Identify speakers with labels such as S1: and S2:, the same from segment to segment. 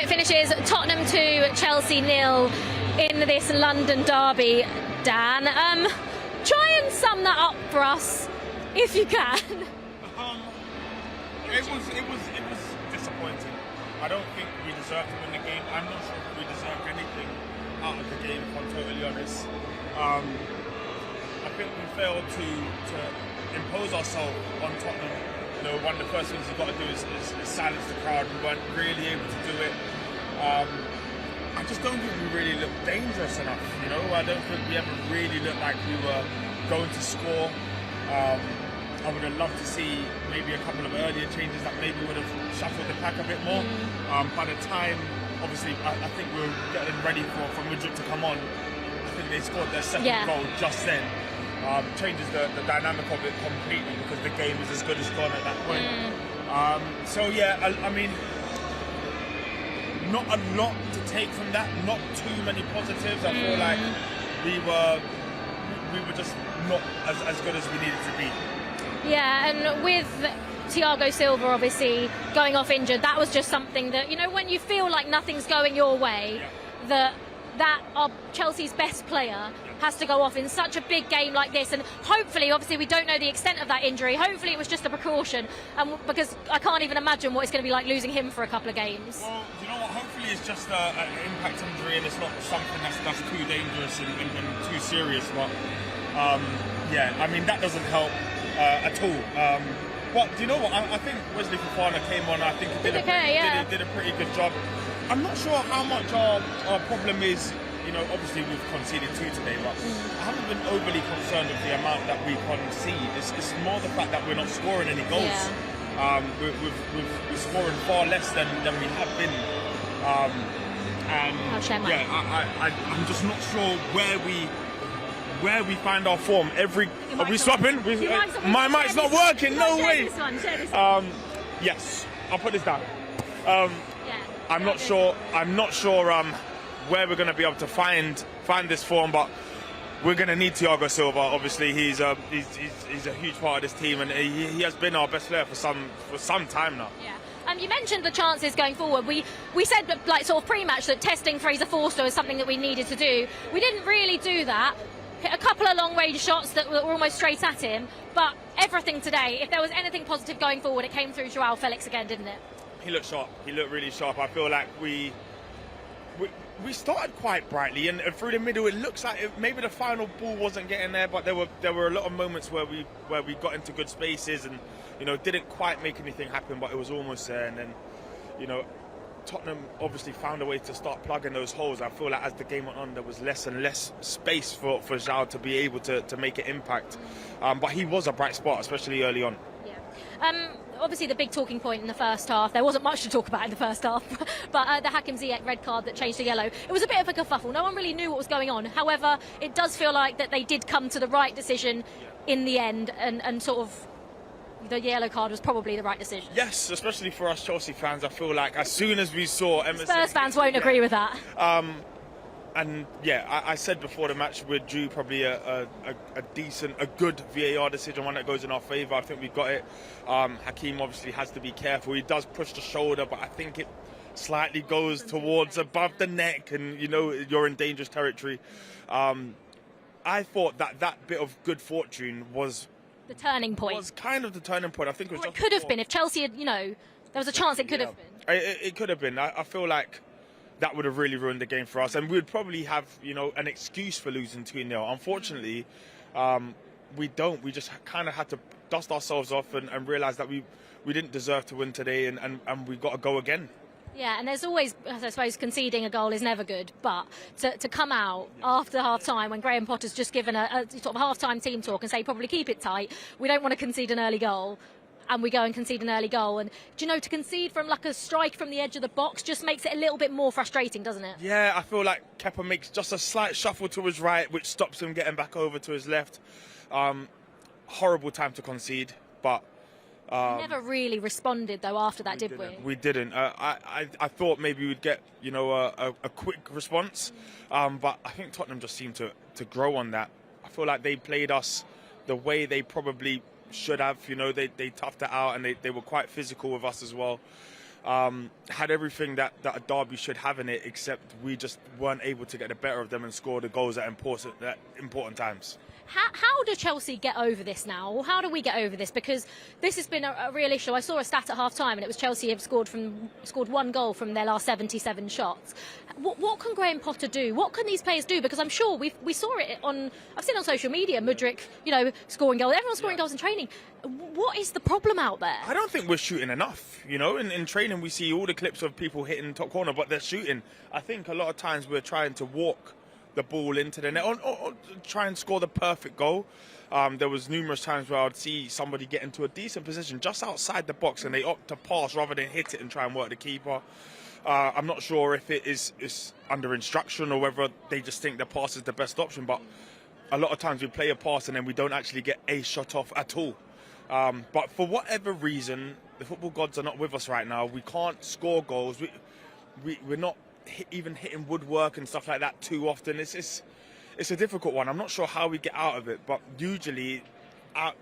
S1: it finishes Tottenham 2, Chelsea 0 in this London derby. Dan, try and sum that up for us, if you can.
S2: It was disappointing. I don't think we deserved to win the game. I'm not sure if we deserved anything out of the game, if I'm totally honest. I think we failed to impose ourselves on Tottenham. You know, one of the first things you've got to do is silence the crowd. We weren't really able to do it. I just don't think we really looked dangerous enough. You know, I don't think we ever really looked like we were going to score. I would have loved to see maybe a couple of earlier changes that maybe would have shuffled the pack a bit more. By the time, obviously, I think we were getting ready for Mudryk to come on. I think they scored their second goal just then. Changes the dynamic of it completely because the game was as good as gone at that point. So yeah, I mean, not a lot to take from that. Not too many positives. I feel like we were just not as good as we needed to be.
S1: Yeah, and with Thiago Silva obviously going off injured, that was just something that, you know, when you feel like nothing's going your way, that Chelsea's best player has to go off in such a big game like this. And hopefully, obviously, we don't know the extent of that injury. Hopefully, it was just a precaution, because I can't even imagine what it's going to be like losing him for a couple of games.
S2: Well, you know what? Hopefully, it's just an impact injury and it's not something that's too dangerous and too serious. But yeah, I mean, that doesn't help at all. But do you know what? I think Wesley Fofana came on. I think he did a pretty good job. I'm not sure how much our problem is. You know, obviously we've conceded 2 today, but I haven't been overly concerned with the amount that we concede. It's more the fact that we're not scoring any goals. We're scoring far less than we have been. I'm just not sure where we find our form. Are we swapping? My mic's not working. No way. Yes, I'll put this down. I'm not sure where we're going to be able to find this form, but we're going to need Thiago Silva. Obviously, he's a huge part of this team, and he has been our best player for some time now.
S1: Yeah. You mentioned the chances going forward. We said, like, sort of pre-match, that testing Fraser Forster was something that we needed to do. We didn't really do that. Hit a couple of long-range shots that were almost straight at him, but everything today, if there was anything positive going forward, it came through Joao Felix again, didn't it?
S2: He looked sharp. He looked really sharp. I feel like we started quite brightly, and through the middle, it looks like maybe the final ball wasn't getting there, but there were a lot of moments where we got into good spaces, and you know, didn't quite make anything happen, but it was almost there. And then, you know, Tottenham obviously found a way to start plugging those holes. I feel like as the game went on, there was less and less space for Joao to be able to make an impact. But he was a bright spot, especially early on.
S1: Obviously, the big talking point in the first half, there wasn't much to talk about in the first half, but the Hakim Ziyech red card that changed to yellow, it was a bit of a kerfuffle. No one really knew what was going on. However, it does feel like that they did come to the right decision in the end, and sort of the yellow card was probably the right decision.
S2: Yes, especially for us Chelsea fans. I feel like as soon as we saw Emerson...
S1: Spurs fans won't agree with that.
S2: And yeah, I said before the match we're due probably a good VAR decision, one that goes in our favour. I think we got it. Hakim obviously has to be careful. He does push the shoulder, but I think it slightly goes towards above the neck, and you know, you're in dangerous territory. I thought that bit of good fortune was
S1: the turning point.
S2: Was kind of the turning point. I think it was.
S1: It could have been if Chelsea had, you know, there was a chance it could have been.
S2: It could have been. I feel like that would have really ruined the game for us, and we would probably have, you know, an excuse for losing 2-0. Unfortunately, we don't. We just kind of had to dust ourselves off and realise that we didn't deserve to win today, and we got to go again.
S1: Yeah, and there's always, I suppose, conceding a goal is never good, but to come out after half-time when Graham Potter's just given a sort of half-time team talk and say probably keep it tight, we don't want to concede an early goal, and we go and concede an early goal. And do you know, to concede from like a strike from the edge of the box just makes it a little bit more frustrating, doesn't it?
S2: Yeah, I feel like Kerr makes just a slight shuffle to his right, which stops him getting back over to his left. Horrible time to concede, but
S1: we never really responded though after that, did we?
S2: We didn't. I thought maybe we'd get, you know, a quick response, but I think Tottenham just seemed to grow on that. I feel like they played us the way they probably should have. You know, they toughed it out, and they were quite physical with us as well. had everything that a derby should have in it, except we just weren't able to get the better of them and score the goals at important times.
S1: How do Chelsea get over this now? Or how do we get over this? Because this has been a real issue. I saw a stat at half-time, and it was Chelsea have scored 1 goal from their last 77 shots. What can Graham Potter do? What can these players do? Because I'm sure we saw it I've seen on social media, Mudryk, scoring goals. Everyone's scoring goals in training. What is the problem out there?
S2: I don't think we're shooting enough. In training we see all the clips of people hitting top corner, but they're shooting. I think a lot of times we're trying to walk the ball into the net or try and score the perfect goal. There was numerous times where I'd see somebody get into a decent position just outside the box and they opt to pass rather than hit it and try and work the keeper. I'm not sure if it is under instruction or whether they just think the pass is the best option, but a lot of times we play a pass and then we don't actually get a shot off at all. But for whatever reason, the football gods are not with us right now. We can't score goals. We're not even hitting woodwork and stuff like that too often. It's a difficult one. I'm not sure how we get out of it, but usually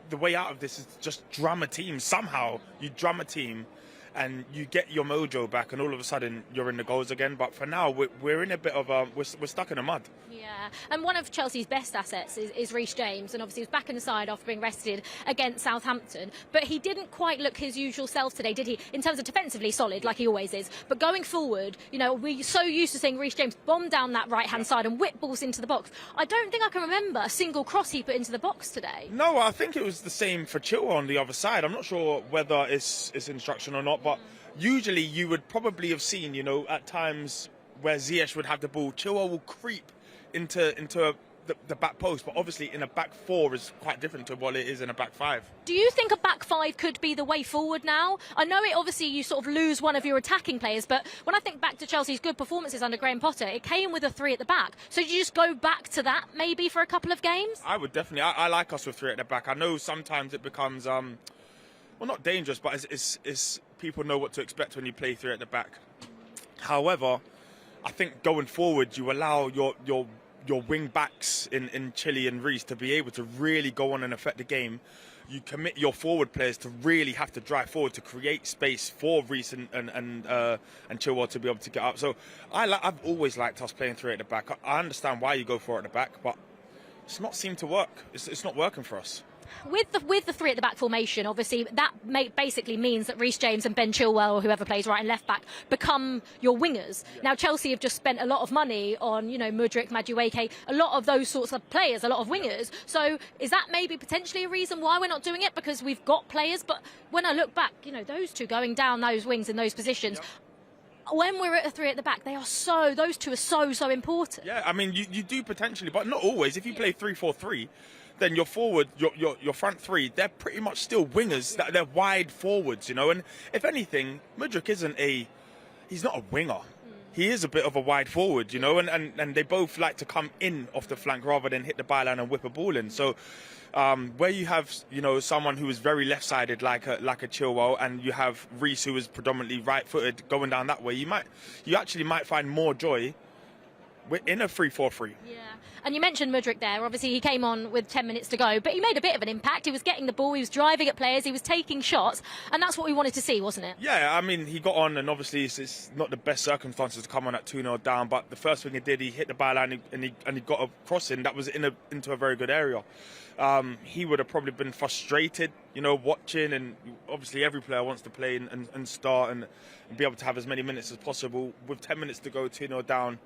S2: the way out of this is just drum a team. Somehow you drum a team and you get your mojo back and all of a sudden you're in the goals again. But for now we're in a bit of we're stuck in the mud.
S1: Yeah, and one of Chelsea's best assets is Reece James, and obviously he was back in the side after being rested against Southampton, but he didn't quite look his usual self today, did he? In terms of defensively solid, like he always is, but going forward, we're so used to seeing Reece James bomb down that right-hand side and whip balls into the box. I don't think I can remember a single cross he put into the box today.
S2: No, I think it was the same for Chilwell on the other side. I'm not sure whether it's instruction or not, but usually you would probably have seen, at times where Ziyech would have the ball, Chilwell will creep into the back post, but obviously in a back four is quite different to what it is in a back five.
S1: Do you think a back five could be the way forward now? I know it obviously you sort of lose one of your attacking players, but when I think back to Chelsea's good performances under Graham Potter, it came with a 3 at the back. So do you just go back to that maybe for a couple of games?
S2: I would definitely. I like us with 3 at the back. I know sometimes it becomes not dangerous, but it's people know what to expect when you play 3 at the back. However, I think going forward you allow your wing backs in Chile and Reece to be able to really go on and affect the game. You commit your forward players to really have to drive forward to create space for Reece and Chilwell to be able to get up. So I've always liked us playing 3 at the back. I understand why you go for it at the back, but it's not seemed to work. It's not working for us.
S1: With the 3 at the back formation, obviously that basically means that Reece James and Ben Chilwell, or whoever plays right and left back, become your wingers. Yeah. Now Chelsea have just spent a lot of money on Mudryk, Madueke, a lot of those sorts of players, a lot of wingers. So is that maybe potentially a reason why we're not doing it? Because we've got players, but when I look back, those two going down those wings in those positions. Yeah. When we're at a 3 at the back, those two are so important.
S2: Yeah, I mean you do potentially, but not always. If you play 3-4-3. Then your forward, your front 3, they're pretty much still wingers. They're wide forwards, And if anything, Mudryk he's not a winger. He is a bit of a wide forward, And they both like to come in off the flank rather than hit the byline and whip a ball in. So where you have, someone who is very left-sided like a Chilwell, and you have Reece who is predominantly right-footed going down that way, you actually might find more joy in a 3-4-3.
S1: Yeah. And you mentioned Mudryk there. Obviously, he came on with 10 minutes to go, but he made a bit of an impact. He was getting the ball, he was driving at players, he was taking shots, and that's what we wanted to see, wasn't it?
S2: Yeah, I mean, he got on, and obviously it's not the best circumstances to come on at 2-0 down, but the first thing he did, he hit the byline and he got a crossing that was into a very good area. He would have probably been frustrated, watching, and obviously every player wants to play and start and be able to have as many minutes as possible. With 10 minutes to go, 2-0 down,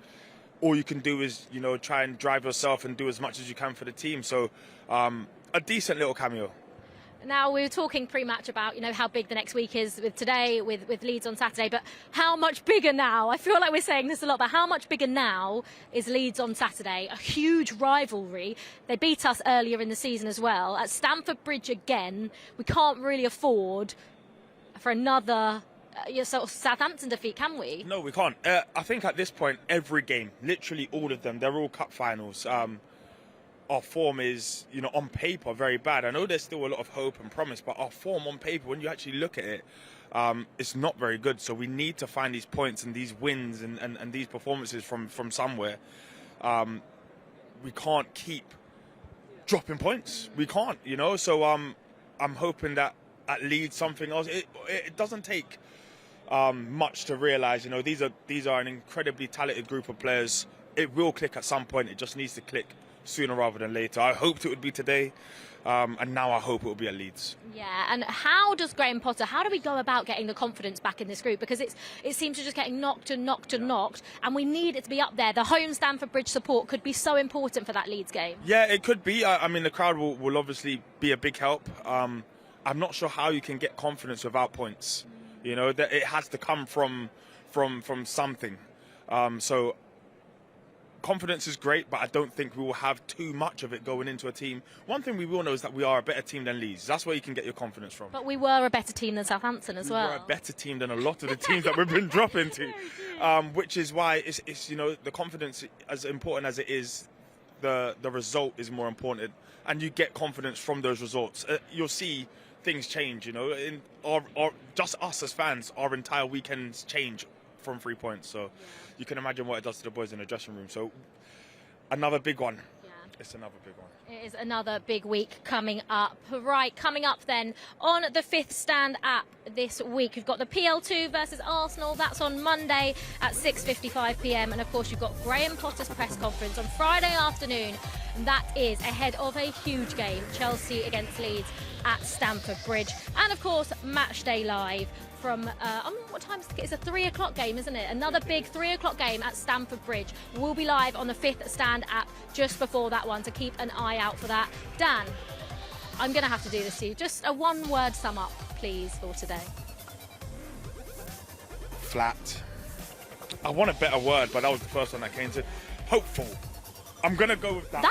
S2: all you can do is, try and drive yourself and do as much as you can for the team. So a decent little cameo.
S1: Now, we were talking pre-match about, how big the next week is with today, with Leeds on Saturday, but how much bigger now? I feel like we're saying this a lot, but how much bigger now is Leeds on Saturday? A huge rivalry. They beat us earlier in the season as well. At Stamford Bridge again, we can't really afford for another sort of Southampton defeat, can we?
S2: No, we can't. I think at this point, every game, literally all of them, they're all cup finals. Our form is, on paper, very bad. I know there's still a lot of hope and promise, but our form on paper, when you actually look at it, it's not very good. So we need to find these points and these wins and these performances from somewhere. We can't keep dropping points. We can't, So I'm hoping that at Leeds something else. It doesn't take much to realise. You know, these are an incredibly talented group of players. It will click at some point. It just needs to click sooner rather than later. I hoped it would be today, and now I hope it will be at Leeds.
S1: Yeah, and how does Graham Potter, how do we go about getting the confidence back in this group? Because it seems to just getting knocked, and we need it to be up there. The home Stamford Bridge support could be so important for that Leeds game.
S2: Yeah, it could be. I mean, the crowd will obviously be a big help. I'm not sure how you can get confidence without points. You know, that it has to come from something. So confidence is great, but I don't think we will have too much of it going into a team. One thing we will know is that we are a better team than Leeds. That's where you can get your confidence from.
S1: But we were a better team than Southampton as well.
S2: We were a better team than a lot of the teams that we've been dropping to. Which is why it's you know, the confidence, as important as it is, the result is more important, and you get confidence from those results. You'll see things change. You know, or just us as fans, our entire weekends change from 3 points. So you can imagine what it does to the boys in the dressing room. So another big one. Yeah. It's another big one.
S1: It is another big week coming up. Right, coming up then on the Fifth Stand app this week, we've got the PL2 versus Arsenal. That's on Monday at 6:55 p.m. And of course, you've got Graham Potter's press conference on Friday afternoon. And that is ahead of a huge game, Chelsea against Leeds at Stamford Bridge. And of course, Matchday Live from, what time is it? It's a 3 o'clock game, isn't it? Another big 3 o'clock game at Stamford Bridge. We'll be live on the Fifth Stand app just before that one, to keep an eye out for that. Dan, I'm going to have to do this to you. Just a one-word sum up, please, for today.
S2: Flat. I want a better word, but that was the first one that came to. Hopeful. I'm going to go with that.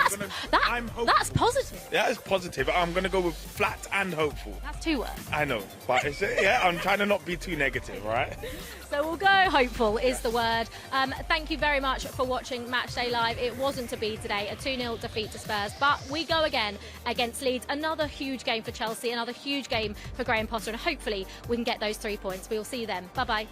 S1: That's positive.
S2: Yeah, it's positive. I'm going to go with flat and hopeful.
S1: That's 2 words.
S2: I know, but yeah, I'm trying to not be too negative, right?
S1: So we'll go hopeful is the word. Thank you very much for watching Matchday Live. It wasn't to be today, a 2-0 defeat to Spurs, but we go again against Leeds. Another huge game for Chelsea, another huge game for Graham Potter, and hopefully we can get those 3 points. We will see you then. Bye-bye.